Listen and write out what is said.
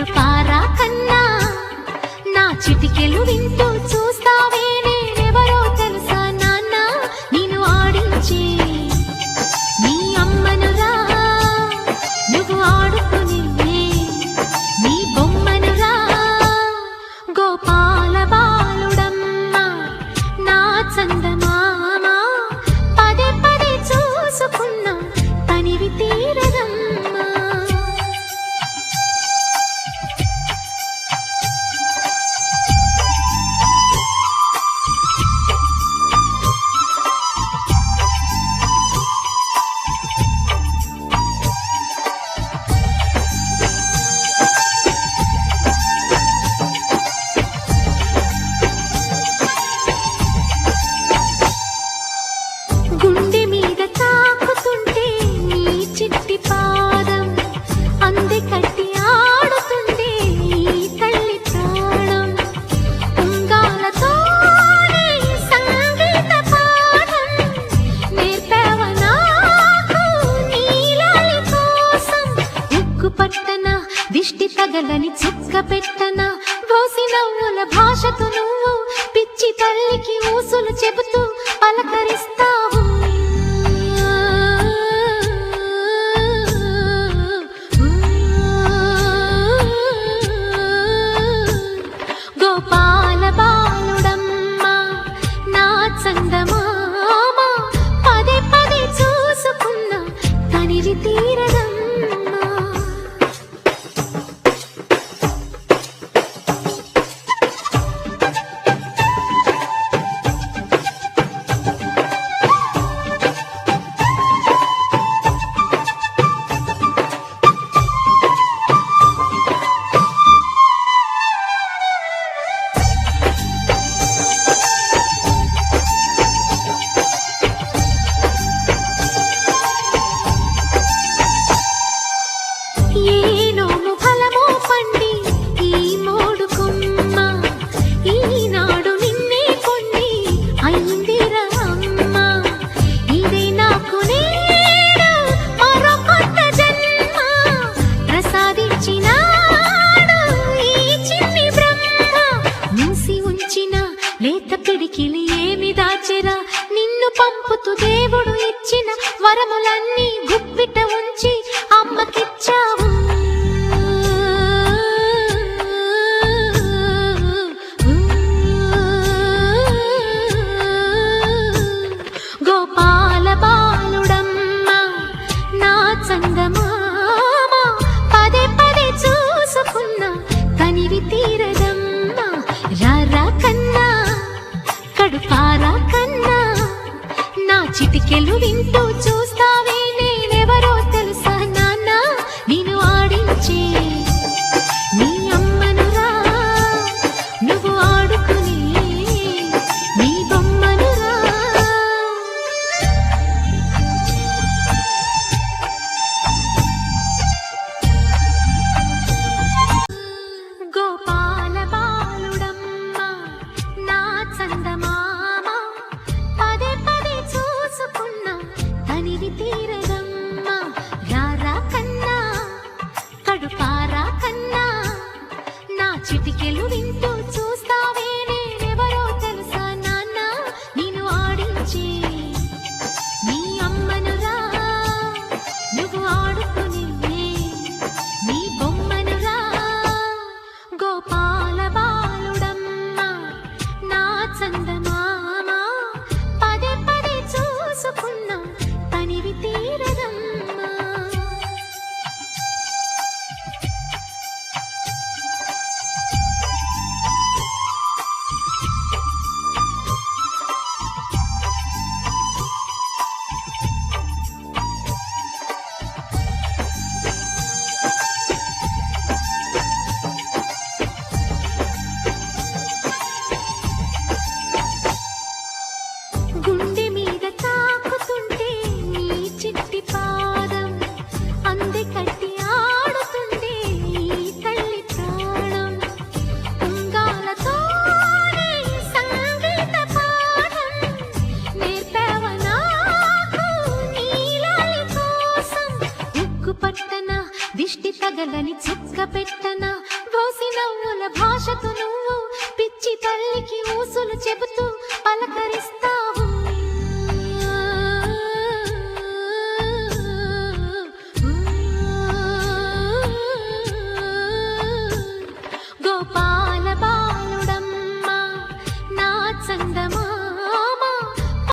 కడుపారా కన్నా నా చిటికెలు వింటూ చూస్తావే నేనెవరో తెలుసా నాన్న నిన్ను ఆడించే నీ అమ్మనురా నువ్వు ఆడుకునే నీ బొమ్మనురా గోపాల బాలుడమ్మ నా చందమామ పదే పదే చూసుకున్నా తనివి తీరదమ్మా గుండె మీద తాకుతుంటే నీ చిట్టి పాదం అందే కట్టి ఆడుతుండే ఈ తల్లి ప్రాణం ఉంగాలతోనే సంగీత పాఠం నేర్పావ నాకు నీలాలి కోసం ఉక్కు పట్టన దిష్టి తగలని చుక్క పెట్టన బోసి నవ్వుల భాషతో నువ్వు పిచ్చి తల్లికి ఊసులు చెబుతూ పలకరిస్తావు గోపాల బాలుడమ్మ నా చందమామ పదే పదే చూసుకున్నా తనివి తీరదమ్మా ఏనోము ఫలమో పండి ఈ మోడు కొమ్మ ఈనాడు నిన్నే కొండి అయిందిరా అమ్మ ఇదే నాకు నేడు మరో కొత్త జన్మ ప్రసాదించినాడు ఈ చిన్ని బ్రహ్మ మూసి ఉంచిన లేత పిడికిలి ఏమి దాచెరా నిన్ను పంపుతూ దేవుడు ఇచ్చిన వరములన్నీ గుప్పిట ఉంచి అమ్మకిచ్చావు గోపాల బాలుడమ్మ నా చందమామ పదే పదే చూసుకున్నా తనివి తీరదమ్మా రారా కన్నా కడుపారా కన్నా నా చిటికెలు వింటూ చూస్తావే నేనెవరో తెలుసా నాన్న నిన్ను ఆడించే నీ అమ్మనురా నువ్వు ఆడుకునే నీ బొమ్మనురా గోపాల బాలుడమ్మ నా చందమామ పదే పదే చూసుకున్నా తనివి తీరదమ్మా రారా కన్నా కడుపారా కన్నా నా చిటికెలు వింటూ చూస్తావే నేనెవరో తెలుసా నాన్న నిన్ను ఆడించే నీ అమ్మనురా నువ్వు ఆడుకునే నీ బొమ్మనురా గోపాల బాలుడమ్మ నా చందమామ పదే పదే చూసుకున్నా తనివి తీరదమ్మా గుండె మీద తాకుతుంటే నీ చిట్టి పాదం అందే కట్టి ఆడుతుండే ఈ తల్లి ప్రాణం ఉంగాలతోనే సంగీత పాఠం నేర్పావ నాకు నీలాలి కోసం ఉక్కు పట్టన దిష్టి తగలని చుక్క పెట్టన భాషకు నువ్వు